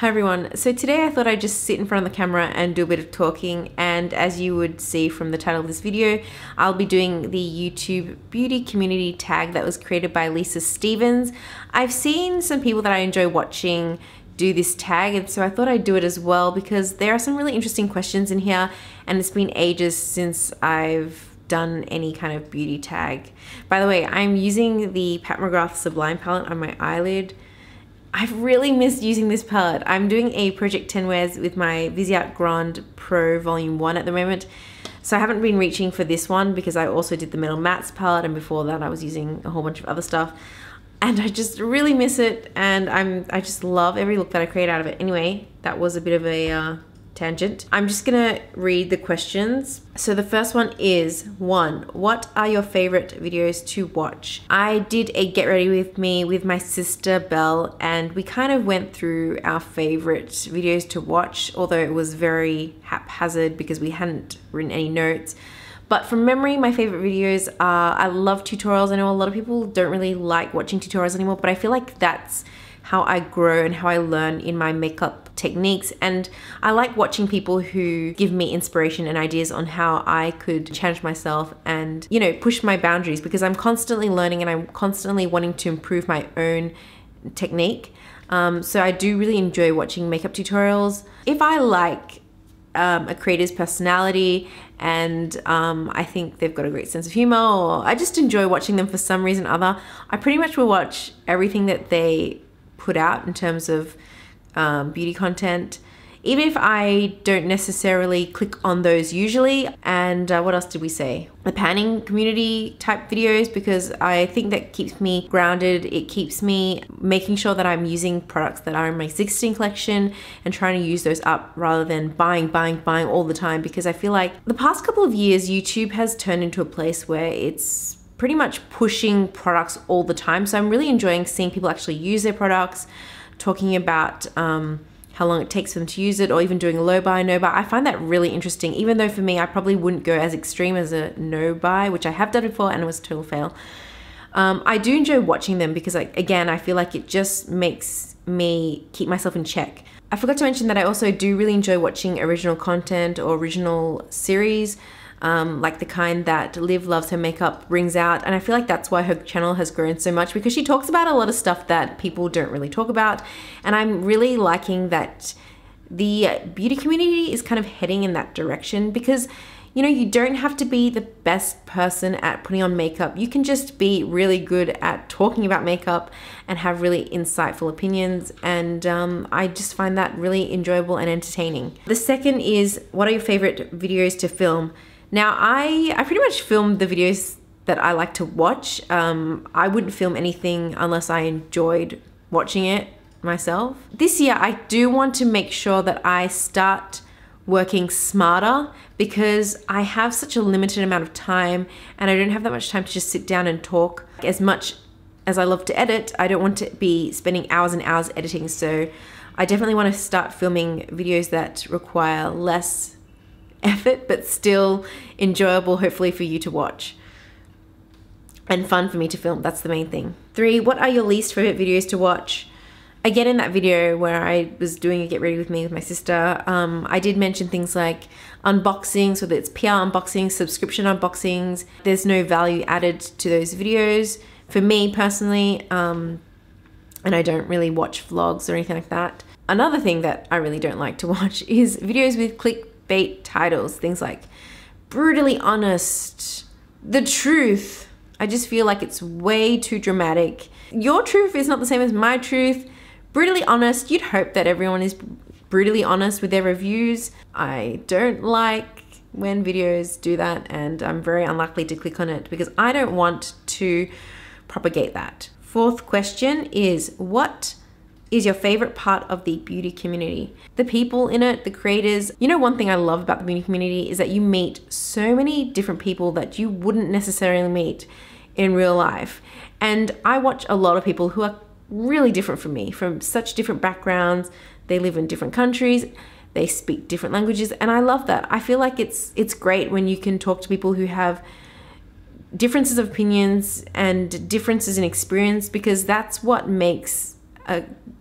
Hi everyone, so today I thought I'd just sit in front of the camera and do a bit of talking, and as you would see from the title of this video, I'll be doing the YouTube beauty community tag that was created by Lisa Stevens. I've seen some people that I enjoy watching do this tag, and so I thought I'd do it as well because there are some really interesting questions in here, and it's been ages since I've done any kind of beauty tag. By the way, I'm using the Pat McGrath Sublime palette on my eyelid. I've really missed using this palette. I'm doing a Project 10 wears with my Viseart Grande Pro Volume 1 at the moment. So I haven't been reaching for this one because I also did the Metal Mattes palette, and before that I was using a whole bunch of other stuff. And I just really miss it, and I just love every look that I create out of it. Anyway, that was a bit of a tangent. I'm just gonna read the questions. So the first one is, 1, what are your favorite videos to watch? I did a get ready with me with my sister Belle, and we kind of went through our favorite videos to watch, although it was very haphazard because we hadn't written any notes. But from memory, my favorite videos are, I love tutorials. I know a lot of people don't really like watching tutorials anymore, but I feel like that's how I grow and how I learn in my makeup techniques. And I like watching people who give me inspiration and ideas on how I could challenge myself and, you know, push my boundaries, because I'm constantly learning and I'm constantly wanting to improve my own technique. So I do really enjoy watching makeup tutorials. If I like a creator's personality and I think they've got a great sense of humor, or I just enjoy watching them for some reason or other, I pretty much will watch everything that they put out in terms of beauty content, even if I don't necessarily click on those usually. And what else did we say? The panning community type videos, because I think that keeps me grounded. It keeps me making sure that I'm using products that are in my existing collection and trying to use those up rather than buying all the time, because I feel like the past couple of years YouTube has turned into a place where it's pretty much pushing products all the time. So I'm really enjoying seeing people actually use their products, talking about how long it takes for them to use it, or even doing a low buy, no buy. I find that really interesting, even though for me, I probably wouldn't go as extreme as a no buy, which I have done before and it was a total fail. I do enjoy watching them because, like, again, I feel like it just makes me keep myself in check. I forgot to mention that I also do really enjoy watching original content or original series, like the kind that Liv Loves Her Makeup brings out. And I feel like that's why her channel has grown so much, because she talks about a lot of stuff that people don't really talk about. And I'm really liking that the beauty community is kind of heading in that direction, because, you know, you don't have to be the best person at putting on makeup. You can just be really good at talking about makeup and have really insightful opinions. And I just find that really enjoyable and entertaining. The second is, what are your favorite videos to film? Now, I pretty much film the videos that I like to watch. I wouldn't film anything unless I enjoyed watching it myself. This year, I do want to make sure that I start working smarter, because I have such a limited amount of time and I don't have that much time to just sit down and talk. As much as I love to edit, I don't want to be spending hours and hours editing. So I definitely want to start filming videos that require less effort, but still enjoyable, hopefully, for you to watch, and fun for me to film. That's the main thing. 3, what are your least favorite videos to watch? Again, in that video where I was doing a get ready with me with my sister, I did mention things like unboxings, whether it's PR unboxings, subscription unboxings. There's no value added to those videos for me personally, and I don't really watch vlogs or anything like that. Another thing that I really don't like to watch is videos with clickbait titles, things like brutally honest, the truth. I just feel like it's way too dramatic. Your truth is not the same as my truth. Brutally honest, you'd hope that everyone is brutally honest with their reviews. I don't like when videos do that, and I'm very unlikely to click on it because I don't want to propagate that. 4th question is, what is your favorite part of the beauty community? The people in it, the creators. You know, one thing I love about the beauty community is that you meet so many different people that you wouldn't necessarily meet in real life. And I watch a lot of people who are really different from me, from such different backgrounds. They live in different countries, they speak different languages, and I love that. I feel like it's great when you can talk to people who have differences of opinions and differences in experience, because that's what makes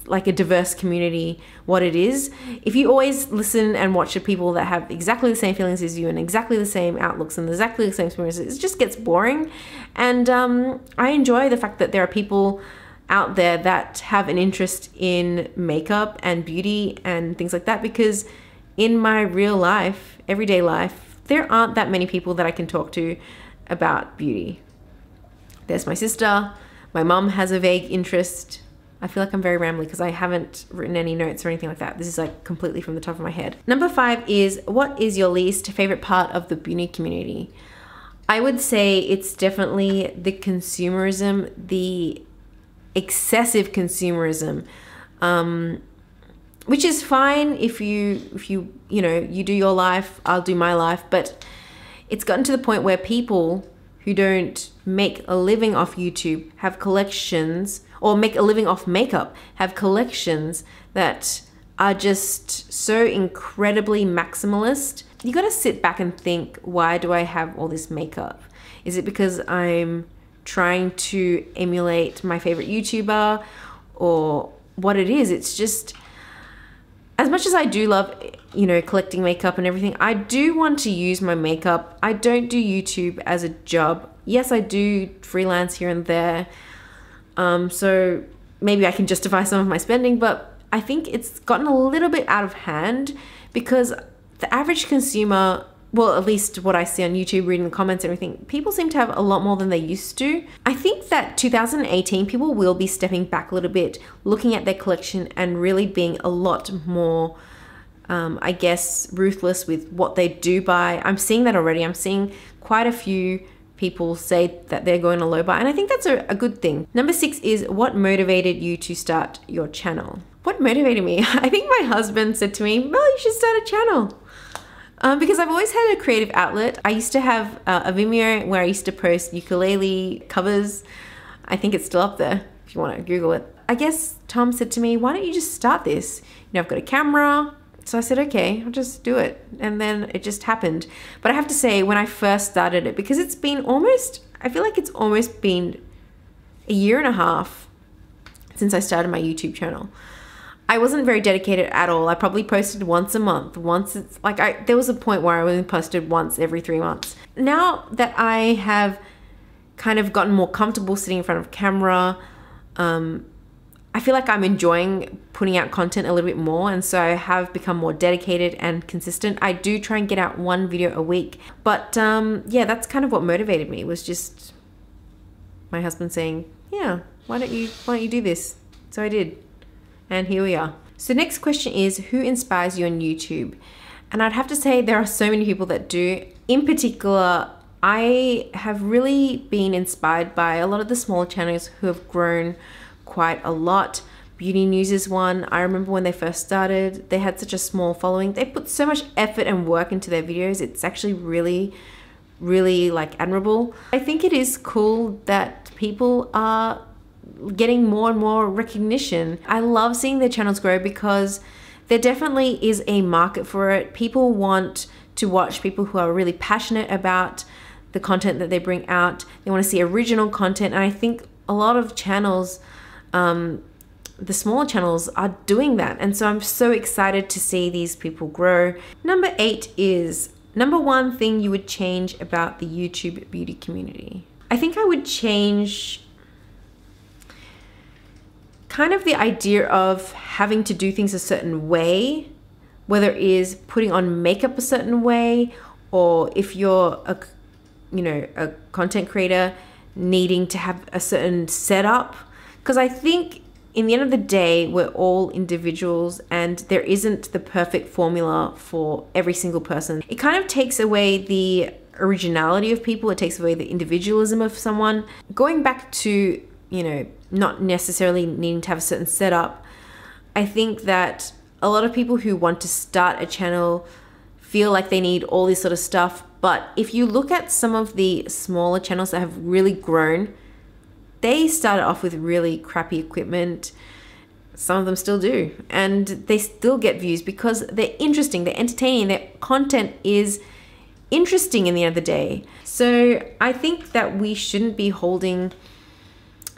like a diverse community what it is. If you always listen and watch the people that have exactly the same feelings as you and exactly the same outlooks and exactly the same experiences, it just gets boring. And I enjoy the fact that there are people out there that have an interest in makeup and beauty and things like that, because in my real life, everyday life, there aren't that many people that I can talk to about beauty. There's my sister. My mum has a vague interest. I feel like I'm very rambly because I haven't written any notes or anything like that. This is like completely from the top of my head. Number 5 is, what is your least favorite part of the beauty community? I would say it's definitely the consumerism, the excessive consumerism, which is fine if you do your life, I'll do my life, but it's gotten to the point where people who don't make a living off YouTube have collections, or make a living off makeup, have collections that are just so incredibly maximalist. You gotta sit back and think, why do I have all this makeup? Is it because I'm trying to emulate my favorite YouTuber, or what it is? It's just, as much as I do love, collecting makeup and everything, I do want to use my makeup. I don't do YouTube as a job. Yes, I do freelance here and there. So maybe I can justify some of my spending, but I think it's gotten a little bit out of hand because the average consumer, well, at least what I see on YouTube, reading the comments and everything, people seem to have a lot more than they used to. I think that 2018, people will be stepping back a little bit, looking at their collection and really being a lot more, I guess, ruthless with what they do buy. I'm seeing that already. I'm seeing quite a few people say that they're going to low buy, and I think that's a good thing. Number 6 is, what motivated you to start your channel? What motivated me? I think my husband said to me, well, you should start a channel. Because I've always had a creative outlet. I used to have a Vimeo where I used to post ukulele covers. I think it's still up there if you want to Google it. I guess Tom said to me, why don't you just start this? I've got a camera. So I said, okay, I'll just do it. And then it just happened. But I have to say, when I first started it, because it's been I feel like it's almost been a year and a half since I started my YouTube channel. I wasn't very dedicated at all. I probably posted once a month. There was a point where I only posted once every 3 months. Now that I have kind of gotten more comfortable sitting in front of camera, I feel like I'm enjoying putting out content a little bit more, and so I have become more dedicated and consistent. I do try and get out 1 video a week, but yeah, that's kind of what motivated me, was just my husband saying, yeah, why don't you do this? So I did, and here we are. So next question is, who inspires you on YouTube? And I'd have to say there are so many people that do. In particular, I have really been inspired by a lot of the smaller channels who have grown quite a lot. Beauty News is one. I remember when they first started, they had such a small following. They put so much effort and work into their videos. It's actually really, really admirable. I think it is cool that people are getting more and more recognition. I love seeing their channels grow because there definitely is a market for it. People want to watch people who are really passionate about the content that they bring out. They want to see original content, and I think a lot of channels, the smaller channels, are doing that, and so I'm so excited to see these people grow. Number 8 is, number 1 thing you would change about the YouTube beauty community. I think I would change kind of the idea of having to do things a certain way, whether it is putting on makeup a certain way, or if you're a content creator, needing to have a certain setup. Because I think in the end of the day, we're all individuals and there isn't the perfect formula for every single person. It kind of takes away the originality of people. It takes away the individualism of someone. Going back to, not necessarily needing to have a certain setup, I think that a lot of people who want to start a channel feel like they need all this sort of stuff. But if you look at some of the smaller channels that have really grown, they started off with really crappy equipment. Some of them still do, and they still get views because they're interesting, they're entertaining, their content is interesting in the end of the day. So I think that we shouldn't be holding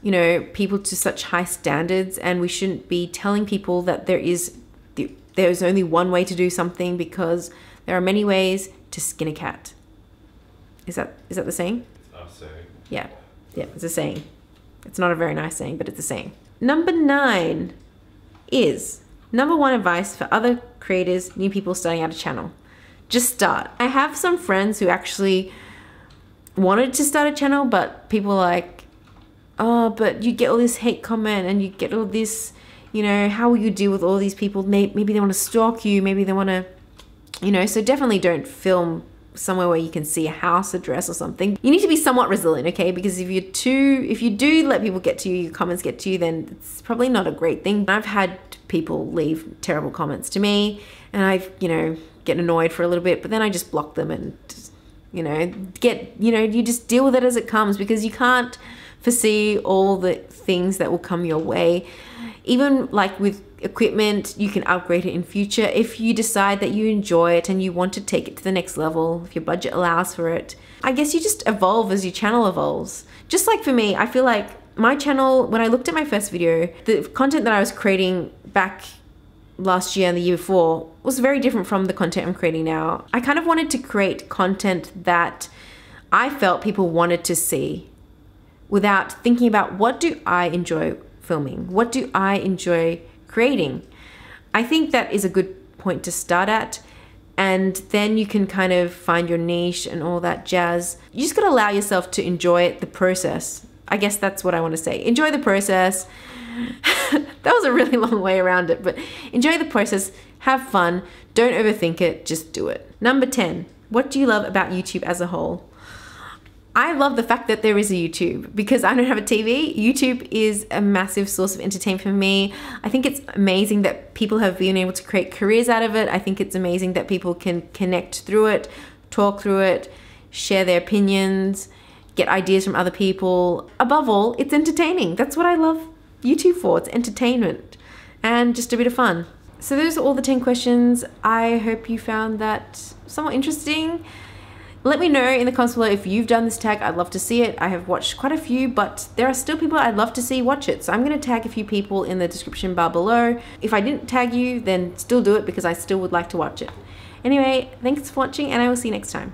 you know, people to such high standards, and we shouldn't be telling people that there's only one way to do something, because there are many ways to skin a cat. Is that the saying? It's a saying. Yeah, it's a saying. It's not a very nice saying, but it's a saying. Number 9 is number 1 advice for other creators, new people starting out a channel. Just start. I have some friends who actually wanted to start a channel, but people are like, oh, but you get all this hate comment and you get all this, you know, how will you deal with all these people? Maybe they want to stalk you, maybe they want to, you know, so definitely don't film somewhere where you can see a house address or something. You need to be somewhat resilient, okay? Because if you do let people get to you, your comments get to you, then it's probably not a great thing. I've had people leave terrible comments to me, and I've, you know, get annoyed for a little bit, but then I just block them and, you know, you just deal with it as it comes, because you can't foresee all the things that will come your way. Even like with equipment, you can upgrade it in future if you decide that you enjoy it and you want to take it to the next level, if your budget allows for it. I guess you just evolve as your channel evolves. Just like for me, I feel like my channel, when I looked at my first video, the content that I was creating back last year and the year before was very different from the content I'm creating now. I kind of wanted to create content that I felt people wanted to see without thinking about, what do I enjoy filming? What do I enjoy creating? I think that is a good point to start at, and then you can kind of find your niche and all that jazz. You just gotta allow yourself to enjoy the process. I guess that's what I want to say. Enjoy the process. That was a really long way around it, but enjoy the process, have fun, don't overthink it, just do it. Number 10, what do you love about YouTube as a whole? I love the fact that there is a YouTube, because I don't have a TV. YouTube is a massive source of entertainment for me. I think it's amazing that people have been able to create careers out of it. I think it's amazing that people can connect through it, talk through it, share their opinions, get ideas from other people. Above all, it's entertaining. That's what I love YouTube for. It's entertainment and just a bit of fun. So those are all the 10 questions. I hope you found that somewhat interesting. Let me know in the comments below if you've done this tag. I'd love to see it. I have watched quite a few, but there are still people I'd love to see watch it. So I'm going to tag a few people in the description bar below. If I didn't tag you, then still do it, because I still would like to watch it. Anyway, thanks for watching, and I will see you next time.